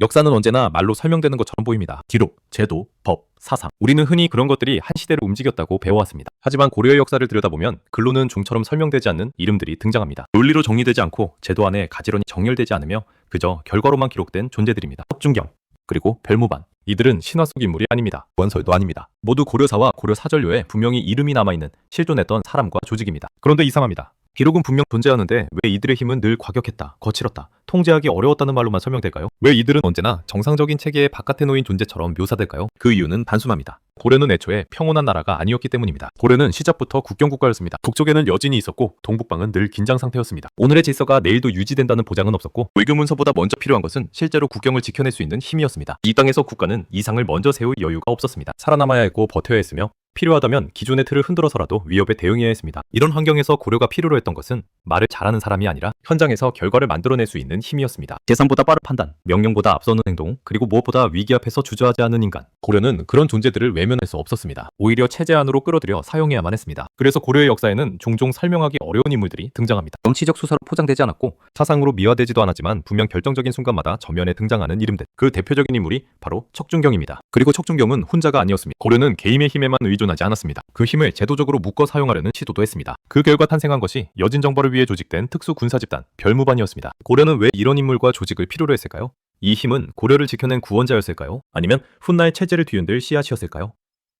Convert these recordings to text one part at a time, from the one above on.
역사는 언제나 말로 설명되는 것처럼 보입니다. 기록, 제도, 법, 사상. 우리는 흔히 그런 것들이 한 시대를 움직였다고 배워왔습니다. 하지만 고려의 역사를 들여다보면 글로는 종처럼 설명되지 않는 이름들이 등장합니다. 논리로 정리되지 않고 제도 안에 가지런히 정렬되지 않으며 그저 결과로만 기록된 존재들입니다. 석중경, 그리고 별무반. 이들은 신화 속 인물이 아닙니다. 원설도 아닙니다. 모두 고려사와 고려 사전료에 분명히 이름이 남아있는 실존했던 사람과 조직입니다. 그런데 이상합니다. 기록은 분명 존재하는데 왜 이들의 힘은 늘 과격했다, 거칠었다, 통제하기 어려웠다는 말로만 설명될까요? 왜 이들은 언제나 정상적인 체계의 바깥에 놓인 존재처럼 묘사될까요? 그 이유는 단순합니다. 고려는 애초에 평온한 나라가 아니었기 때문입니다. 고려는 시작부터 국경국가였습니다. 북쪽에는 여진이 있었고 동북방은 늘 긴장 상태였습니다. 오늘의 질서가 내일도 유지된다는 보장은 없었고 외교 문서보다 먼저 필요한 것은 실제로 국경을 지켜낼 수 있는 힘이었습니다. 이 땅에서 국가는 이상을 먼저 세울 여유가 없었습니다. 살아남아야 했고 버텨야 했으며 필요하다면 기존의 틀을 흔들어서라도 위협에 대응해야 했습니다. 이런 환경에서 고려가 필요로 했던 것은 말을 잘하는 사람이 아니라 현장에서 결과를 만들어낼 수 있는 힘이었습니다. 계산보다 빠른 판단, 명령보다 앞서는 행동, 그리고 무엇보다 위기 앞에서 주저하지 않는 인간. 고려는 그런 존재들을 외면할 수 없었습니다. 오히려 체제 안으로 끌어들여 사용해야만 했습니다. 그래서 고려의 역사에는 종종 설명하기 어려운 인물들이 등장합니다. 정치적 수사로 포장되지 않았고 사상으로 미화되지도 않았지만 분명 결정적인 순간마다 전면에 등장하는 이름들. 그 대표적인 인물이 바로 척준경입니다. 그리고 척준경은 혼자가 아니었습니다. 고려는 개인의 힘에만 의존하지 않았습니다. 그 힘을 제도적으로 묶어 사용하려는 시도도 했습니다. 그 결과 탄생한 것이 여진 정벌을 위해 조직된 특수 군사 집단 별무반이었습니다. 고려는 왜 이런 인물과 조직을 필요로 했을까요? 이 힘은 고려를 지켜낸 구원자였을까요? 아니면 훗날 체제를 뒤흔들 씨앗이었을까요?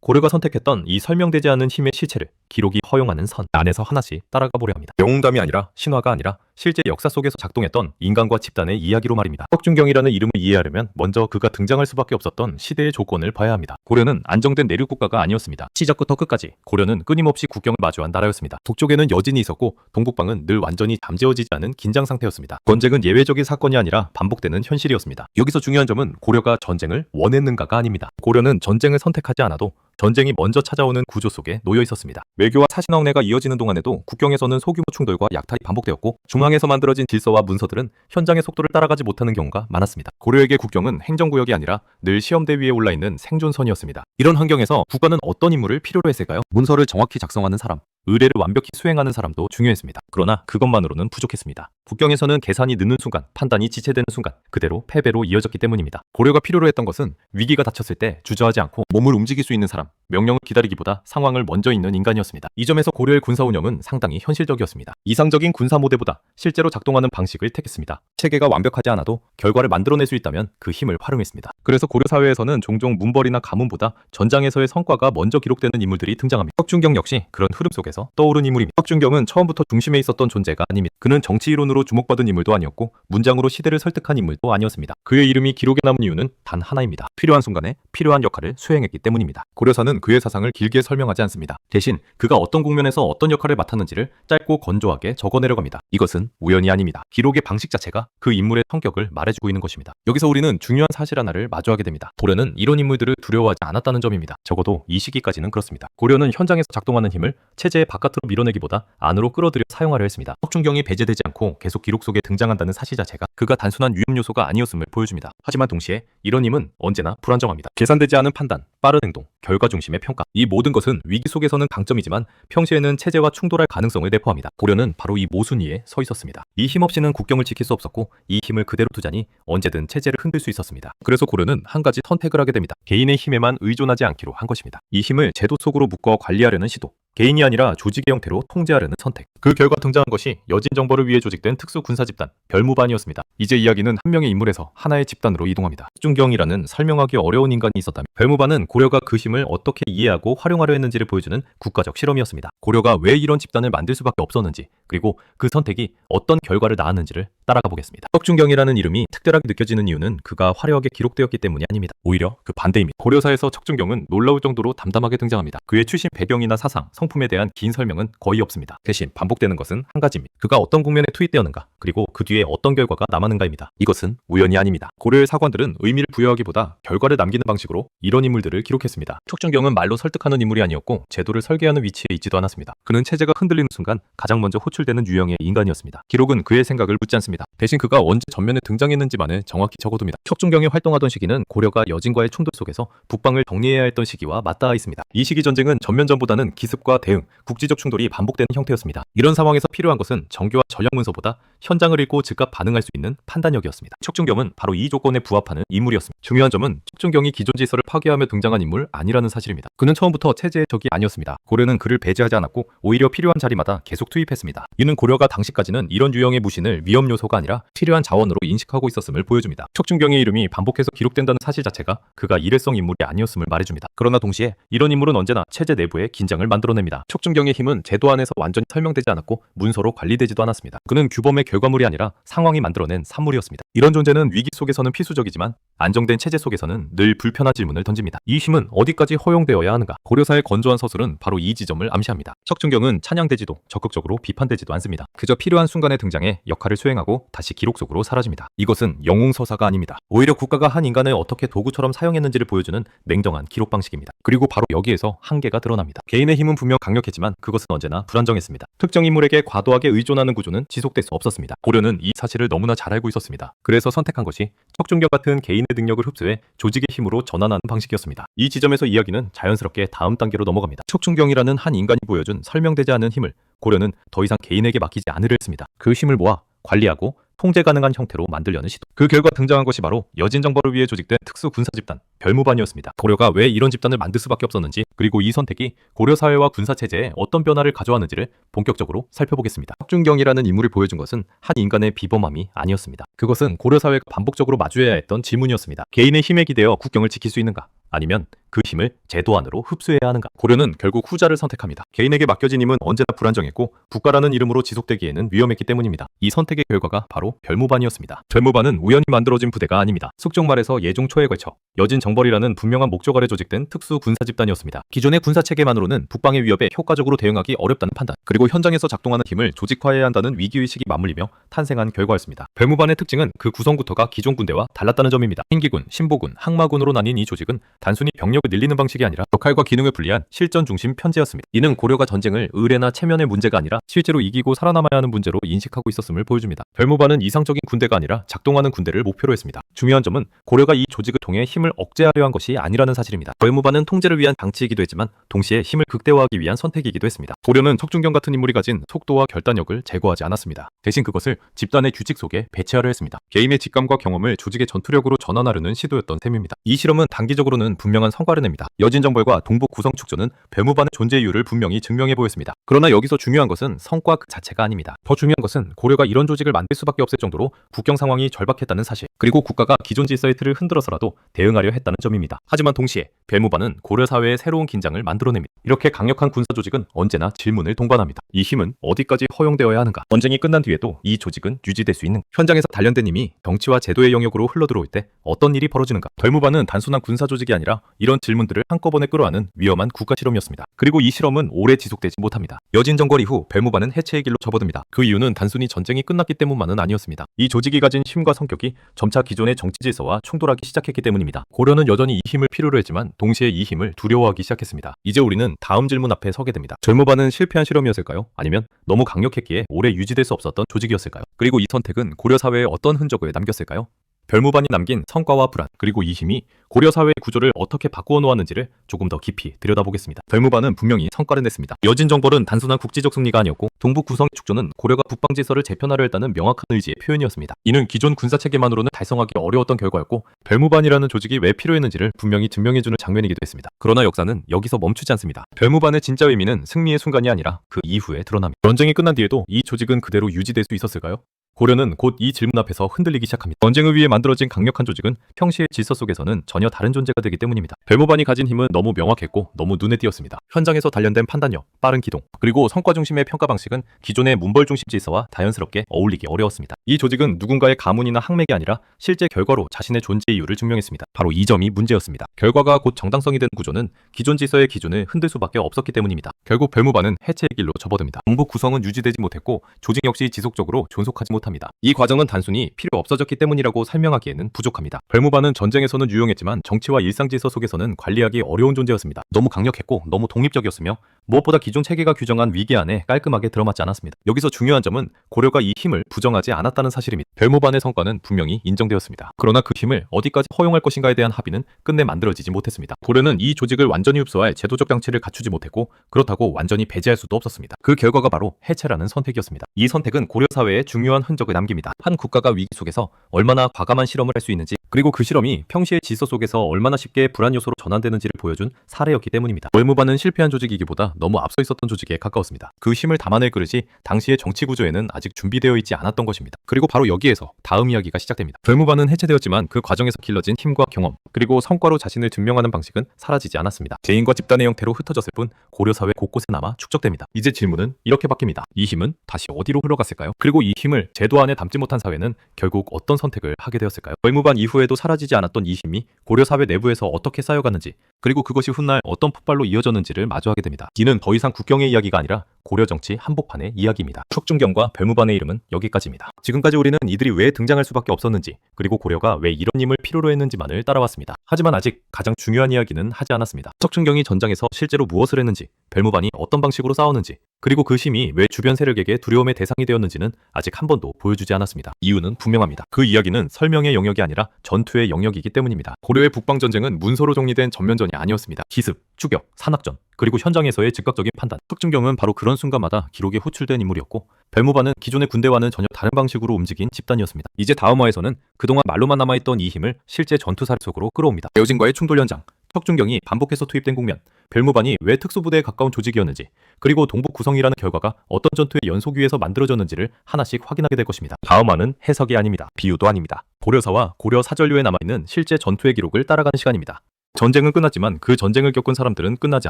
고려가 선택했던 이 설명되지 않는 힘의 실체를 기록이 허용하는 선 안에서 하나씩 따라가 보려 합니다. 영웅담이 아니라 신화가 아니라 실제 역사 속에서 작동했던 인간과 집단의 이야기로 말입니다. 혁준경이라는 이름을 이해하려면 먼저 그가 등장할 수밖에 없었던 시대의 조건을 봐야 합니다. 고려는 안정된 내륙 국가가 아니었습니다. 시작부터 끝까지 고려는 끊임없이 국경을 마주한 나라였습니다. 북쪽에는 여진이 있었고 동북방은 늘 완전히 잠재워지지 않은 긴장 상태였습니다. 전쟁은 예외적인 사건이 아니라 반복되는 현실이었습니다. 여기서 중요한 점은 고려가 전쟁을 원했는가가 아닙니다. 고려는 전쟁을 선택하지 않아도 전쟁이 먼저 찾아오는 구조 속에 놓여 있었습니다. 외교와 사신왕래가 이어지는 동안에도 국경에서는 소규모 충돌과 약탈이 반복되었고 중앙에서 만들어진 질서와 문서들은 현장의 속도를 따라가지 못하는 경우가 많았습니다. 고려에게 국경은 행정구역이 아니라 늘 시험대 위에 올라있는 생존선이었습니다. 이런 환경에서 국가는 어떤 인물을 필요로 했을까요? 문서를 정확히 작성하는 사람, 의례를 완벽히 수행하는 사람도 중요했습니다. 그러나 그것만으로는 부족했습니다. 국경에서는 계산이 늦는 순간, 판단이 지체되는 순간 그대로 패배로 이어졌기 때문입니다. 고려가 필요로 했던 것은 위기가 닥쳤을 때 주저하지 않고 몸을 움직일 수 있는 사람, 명령을 기다리기보다 상황을 먼저 읽는 인간이었습니다. 이 점에서 고려의 군사 운영은 상당히 현실적이었습니다. 이상적인 군사 모델보다 실제로 작동하는 방식을 택했습니다. 체계가 완벽하지 않아도 결과를 만들어낼 수 있다면 그 힘을 활용했습니다. 그래서 고려 사회에서는 종종 문벌이나 가문보다 전장에서의 성과가 먼저 기록되는 인물들이 등장합니다. 혁준경 역시 그런 흐름 속에서 떠오른 인물입니다. 혁준경은 처음부터 중심에 있었던 존재가 아닙니다. 그는 정치 이론으로 주목받은 인물도 아니었고 문장으로 시대를 설득한 인물도 아니었습니다. 그의 이름이 기록에 남은 이유는 단 하나입니다. 필요한 순간에 필요한 역할을 수행했기 때문입니다. 고려사는 그의 사상을 길게 설명하지 않습니다. 대신 그가 어떤 국면에서 어떤 역할을 맡았는지를 짧고 건조하게 적어내려갑니다. 이것은 우연이 아닙니다. 기록의 방식 자체가 그 인물의 성격을 말해주고 있는 것입니다. 여기서 우리는 중요한 사실 하나를 마주하게 됩니다. 고려는 이런 인물들을 두려워하지 않았다는 점입니다. 적어도 이 시기까지는 그렇습니다. 고려는 현장에서 작동하는 힘을 체제의 바깥으로 밀어내기보다 안으로 끌어들여 사용하려 했습니다. 혁준경이 배제되지 않고 계속 기록 속에 등장한다는 사실 자체가 그가 단순한 위험 요소가 아니었음을 보여줍니다. 하지만 동시에 이런 힘은 언제나 불안정합니다. 계산되지 않은 판단, 빠른 행동, 결과 중심의 평가. 이 모든 것은 위기 속에서는 강점이지만 평시에는 체제와 충돌할 가능성을 내포합니다. 고려는 바로 이 모순위에 서 있었습니다. 이 힘 없이는 국경을 지킬 수 없었고 이 힘을 그대로 두자니 언제든 체제를 흔들 수 있었습니다. 그래서 고려는 한 가지 선택을 하게 됩니다. 개인의 힘에만 의존하지 않기로 한 것입니다. 이 힘을 제도 속으로 묶어 관리하려는 시도. 개인이 아니라 조직의 형태로 통제하려는 선택. 그 결과 등장한 것이 여진 정벌을 위해 조직된 특수 군사 집단 별무반이었습니다. 이제 이야기는 한 명의 인물에서 하나의 집단으로 이동합니다. 혁준경이라는 설명하기 어려운 인간이 있었다면 별무반은 고려가 그 힘을 어떻게 이해하고 활용하려 했는지를 보여주는 국가적 실험이었습니다. 고려가 왜 이런 집단을 만들 수밖에 없었는지 그리고 그 선택이 어떤 결과를 낳았는지를 따라가 보겠습니다. 혁준경이라는 이름이 특별하게 느껴지는 이유는 그가 화려하게 기록되었기 때문이 아닙니다. 오히려 그 반대입니다. 고려사에서 척준경은 놀라울 정도로 담담하게 등장합니다. 그의 출신 배경이나 사상, 성품에 대한 긴 설명은 거의 없습니다. 대신 반복되는 것은 한 가지입니다. 그가 어떤 국면에 투입되었는가 그리고 그 뒤에 어떤 결과가 남았는가입니다. 이것은 우연이 아닙니다. 고려의 사관들은 의미를 부여하기보다 결과를 남기는 방식으로 이런 인물들을 기록했습니다. 척준경은 말로 설득하는 인물이 아니었고 제도를 설계하는 위치에 있지도 않았습니다. 그는 체제가 흔들리는 순간 가장 먼저 호출되는 유형의 인간이었습니다. 기록은 그의 생각을 묻지 않습니다. 대신 그가 언제 전면에 등장했는지만을 정확히 적어둡니다. 척준경이 활동하던 시기는 고려가 여진과의 충돌 속에서 북방을 정리해야 했던 시기와 맞닿아 있습니다. 이 시기 전쟁은 전면전보다는 기습과 대응, 국지적 충돌이 반복되는 형태였습니다. 이런 상황에서 필요한 것은 정교한 전략 문서보다 현장을 읽고 즉각 반응할 수 있는 판단력이었습니다. 척준경은 바로 이 조건에 부합하는 인물이었습니다. 중요한 점은 척준경이 기존 질서를 파괴하며 등장한 인물 아니라는 사실입니다. 그는 처음부터 체제의 적이 아니었습니다. 고려는 그를 배제하지 않았고 오히려 필요한 자리마다 계속 투입했습니다. 이는 고려가 당시까지는 이런 유형의 무신을 위험 요소가 아니라 필요한 자원으로 인식하고 있었음을 보여줍니다. 척준경의 이름이 반복해서 기록된다는 사실 자체가 그가 일회성 인물이 아니었음을 말해줍니다. 그러나 동시에 이런 인물은 언제나 체제 내부에 긴장을 만들어냅니다. 척준경의 힘은 제도 안에서 완전히 설명되지 않았고 문서로 관리되지도 않았습니다. 그는 규범의 결과물이 아니라 상황이 만들어낸 산물이었습니다. 이런 존재는 위기 속에서는 필수적이지만 안정된 체제 속에서는 늘 불편한 질문을 던집니다. 이 힘은 어디까지 허용되어야 하는가? 고려사의 건조한 서술은 바로 이 지점을 암시합니다. 척준경은 찬양되지도 적극적으로 비판되지도 않습니다. 그저 필요한 순간에 등장해 역할을 수행하고 다시 기록 속으로 사라집니다. 이것은 영웅서사가 아닙니다. 오히려 국가가 한 인간을 어떻게 도구처럼 사용했는지를 보여주는 냉정한 기록 방식입니다. 그리고 바로 여기에서 한계가 드러납니다. 개인의 힘은 분명 강력했지만 그것은 언제나 불안정했습니다. 특정 인물에게 과도하게 의존하는 구조는 지속될 수 없었습니다. 고려는 이 사실을 너무나 잘 알고 있었습니다. 그래서 선택한 것이 척준경 같은 개인의 능력을 흡수해 조직의 힘으로 전환하는 방식이었습니다. 이 지점에서 이야기는 자연스럽게 다음 단계로 넘어갑니다. 척준경이라는 한 인간이 보여준 설명되지 않은 힘을 고려는 더 이상 개인에게 맡기지 않으려 했습니다. 그 힘을 모아 관리하고 통제 가능한 형태로 만들려는 시도. 그 결과 등장한 것이 바로 여진 정벌을 위해 조직된 특수 군사 집단 별무반이었습니다. 고려가 왜 이런 집단을 만들 수밖에 없었는지, 그리고 이 선택이 고려 사회와 군사 체제에 어떤 변화를 가져왔는지를 본격적으로 살펴보겠습니다. 척준경이라는 인물을 보여준 것은 한 인간의 비범함이 아니었습니다. 그것은 고려 사회가 반복적으로 마주해야 했던 질문이었습니다. 개인의 힘에 기대어 국경을 지킬 수 있는가? 아니면 그 힘을 제도 안으로 흡수해야 하는가? 고려는 결국 후자를 선택합니다. 개인에게 맡겨진 힘은 언제나 불안정했고 국가라는 이름으로 지속되기에는 위험했기 때문입니다. 이 선택의 결과가 바로 별무반이었습니다. 별무반은 우연히 만들어진 부대가 아닙니다. 속정 말에서 예종 초에 걸쳐 여진 정벌이라는 분명한 목적 아래 조직된 특수 군사 집단이었습니다. 기존의 군사 체계만으로는 북방의 위협에 효과적으로 대응하기 어렵다는 판단, 그리고 현장에서 작동하는 힘을 조직화해야 한다는 위기의식이 맞물리며 탄생한 결과였습니다. 별무반의 특징은 그 구성부터가 기존 군대와 달랐다는 점입니다. 흰기군, 신보군, 항마군으로 나뉜 이 조직은 단순히 병력을 늘리는 방식이 아니라 역할과 기능을 분리한 실전 중심 편제였습니다. 이는 고려가 전쟁을 의례나 체면의 문제가 아니라 실제로 이기고 살아남아야 하는 문제로 인식하고 있었음을 보여줍니다. 별무반은 이상적인 군대가 아니라 작동하는 군대를 목표로 했습니다. 중요한 점은 고려가 이 조직을 통해 힘을 억제하려 한 것이 아니라는 사실입니다. 별무반은 통제를 위한 장치이기도 했지만 동시에 힘을 극대화하기 위한 선택이기도 했습니다. 고려는 척준경 같은 인물이 가진 속도와 결단력을 제거하지 않았습니다. 대신 그것을 집단의 규칙 속에 배치하려 했습니다. 개인의 직감과 경험을 조직의 전투력으로 전환하려는 시도였던 셈입니다. 이 실험은 단기적으로는 분명한 성과를 냅니다. 여진정벌과 동북 구성 축조는 별무반의 존재 이유를 분명히 증명해 보였습니다. 그러나 여기서 중요한 것은 성과 그 자체가 아닙니다. 더 중요한 것은 고려가 이런 조직을 만들 수밖에 없을 정도로 국경 상황이 절박했다는 사실, 그리고 국가가 기존 질서의 틀을 흔들어서라도 대응하려 했다는 점입니다. 하지만 동시에 별무반은 고려 사회의 새로운 긴장을 만들어냅니다. 이렇게 강력한 군사 조직은 언제나 질문을 동반합니다. 이 힘은 어디까지 허용되어야 하는가? 전쟁이 끝난 뒤에도 이 조직은 유지될 수 있는, 현장에서 단련된 힘이 정치와 제도의 영역으로 흘러들어올 때 어떤 일이 벌어지는가? 별무반은 단순한 군사 조직이 아니라 이런 질문들을 한꺼번에 끌어안은 위험한 국가 실험이었습니다. 그리고 이 실험은 오래 지속되지 못합니다. 여진정벌 이후 별무반은 해체의 길로 접어듭니다. 그 이유는 단순히 전쟁이 끝났기 때문만은 아니었습니다. 이 조직이 가진 힘과 성격이 점차 기존의 정치 질서와 충돌하기 시작했기 때문입니다. 고려는 여전히 이 힘을 필요로 했지만 동시에 이 힘을 두려워하기 시작했습니다. 이제 우리는 다음 질문 앞에 서게 됩니다. 별무반은 실패한 실험이었을까요? 아니면 너무 강력했기에 오래 유지될 수 없었던 조직이었을까요? 그리고 이 선택은 고려 사회에 어떤 흔적을 남겼을까요? 별무반이 남긴 성과와 불안, 그리고 이 힘이 고려 사회의 구조를 어떻게 바꾸어 놓았는지를 조금 더 깊이 들여다보겠습니다. 별무반은 분명히 성과를 냈습니다. 여진정벌은 단순한 국지적 승리가 아니었고 동북 구성 축조는 고려가 북방 질서를 재편하려 했다는 명확한 의지의 표현이었습니다. 이는 기존 군사 체계만으로는 달성하기 어려웠던 결과였고 별무반이라는 조직이 왜 필요했는지를 분명히 증명해주는 장면이기도 했습니다. 그러나 역사는 여기서 멈추지 않습니다. 별무반의 진짜 의미는 승리의 순간이 아니라 그 이후에 드러납니다. 전쟁이 끝난 뒤에도 이 조직은 그대로 유지될 수 있었을까요? 고려는 곧 이 질문 앞에서 흔들리기 시작합니다. 전쟁을 위해 만들어진 강력한 조직은 평시의 질서 속에서는 전혀 다른 존재가 되기 때문입니다. 별무반이 가진 힘은 너무 명확했고 너무 눈에 띄었습니다. 현장에서 단련된 판단력, 빠른 기동, 그리고 성과 중심의 평가 방식은 기존의 문벌 중심 질서와 자연스럽게 어울리기 어려웠습니다. 이 조직은 누군가의 가문이나 학맥이 아니라 실제 결과로 자신의 존재 이유를 증명했습니다. 바로 이 점이 문제였습니다. 결과가 곧 정당성이 되는 구조는 기존 질서의 기준을 흔들 수밖에 없었기 때문입니다. 결국 별무반은 해체의 길로 접어듭니다. 동북 구성은 유지되지 못했고 조직 역시 지속적으로 존속하지 못했습니다. 못합니다. 이 과정은 단순히 필요 없어졌기 때문이라고 설명하기에는 부족합니다. 별무반은 전쟁에서는 유용했지만 정치와 일상질서 속에서는 관리하기 어려운 존재였습니다. 너무 강력했고 너무 독립적이었으며 무엇보다 기존 체계가 규정한 위계 안에 깔끔하게 들어맞지 않았습니다. 여기서 중요한 점은 고려가 이 힘을 부정하지 않았다는 사실입니다. 별무반의 성과는 분명히 인정되었습니다. 그러나 그 힘을 어디까지 허용할 것인가에 대한 합의는 끝내 만들어지지 못했습니다. 고려는 이 조직을 완전히 흡수할 제도적 장치를 갖추지 못했고 그렇다고 완전히 배제할 수도 없었습니다. 그 결과가 바로 해체라는 선택이었습니다. 이 선택은 고려 사회에 중요한 흔적을 남깁니다. 한 국가가 위기 속에서 얼마나 과감한 실험을 할 수 있는지 그리고 그 실험이 평시의 질서 속에서 얼마나 쉽게 불안 요소로 전환되는지를 보여준 사례였기 때문입니다. 별무반은 실패한 조직이기보다 너무 앞서 있었던 조직에 가까웠습니다. 그 힘을 담아낼 그릇이 당시의 정치 구조에는 아직 준비되어 있지 않았던 것입니다. 그리고 바로 여기에서 다음 이야기가 시작됩니다. 별무반은 해체되었지만 그 과정에서 길러진 힘과 경험 그리고 성과로 자신을 증명하는 방식은 사라지지 않았습니다. 개인과 집단의 형태로 흩어졌을 뿐 고려 사회 곳곳에 남아 축적됩니다. 이제 질문은 이렇게 바뀝니다. 이 힘은 다시 어디로 흘러갔을까요? 그리고 이 힘을 제도 안에 담지 못한 사회는 결국 어떤 선택을 하게 되었을까요? 별무반 이후에도 사라지지 않았던 이 힘이 고려 사회 내부에서 어떻게 쌓여갔는지 그리고 그것이 훗날 어떤 폭발로 이어졌는지를 마주하게 됩니다. 이는 더 이상 국경의 이야기가 아니라 고려 정치 한복판의 이야기입니다. 척중경과 별무반의 이름은 여기까지입니다. 지금까지 우리는 이들이 왜 등장할 수밖에 없었는지 그리고 고려가 왜 이런 힘을 필요로 했는지만을 따라왔습니다. 하지만 아직 가장 중요한 이야기는 하지 않았습니다. 척중경이 전장에서 실제로 무엇을 했는지 별무반이 어떤 방식으로 싸웠는지 그리고 그 힘이 왜 주변 세력에게 두려움의 대상이 되었는지는 아직 한 번도 보여주지 않았습니다. 이유는 분명합니다. 그 이야기는 설명의 영역이 아니라 전투의 영역이기 때문입니다. 고려의 북방전쟁은 문서로 정리된 전면전이 아니었습니다. 기습, 추격, 산악전, 그리고 현장에서의 즉각적인 판단. 척중경은 바로 그런 순간마다 기록에 호출된 인물이었고 별무반은 기존의 군대와는 전혀 다른 방식으로 움직인 집단이었습니다. 이제 다음 화에서는 그동안 말로만 남아있던 이 힘을 실제 전투 사례 속으로 끌어옵니다. 베어진과의 충돌 현장, 척중경이 반복해서 투입된 국면, 별무반이 왜 특수부대에 가까운 조직이었는지 그리고 동북 구성이라는 결과가 어떤 전투의 연속 위에서 만들어졌는지를 하나씩 확인하게 될 것입니다. 다음 화는 해석이 아닙니다. 비유도 아닙니다. 고려사와 고려 사전류에 남아있는 실제 전투의 기록을 따라가는 시간입니다. 전쟁은 끝났지만 그 전쟁을 겪은 사람들은 끝나지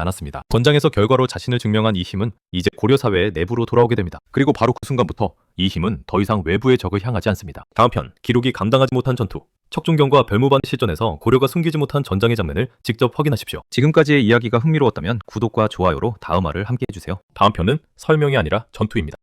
않았습니다. 전장에서 결과로 자신을 증명한 이 힘은 이제 고려 사회의 내부로 돌아오게 됩니다. 그리고 바로 그 순간부터 이 힘은 더 이상 외부의 적을 향하지 않습니다. 다음 편, 기록이 감당하지 못한 전투. 척중경과 별무반의 실전에서 고려가 숨기지 못한 전장의 장면을 직접 확인하십시오. 지금까지의 이야기가 흥미로웠다면 구독과 좋아요로 다음 화를 함께 해주세요. 다음 편은 설명이 아니라 전투입니다.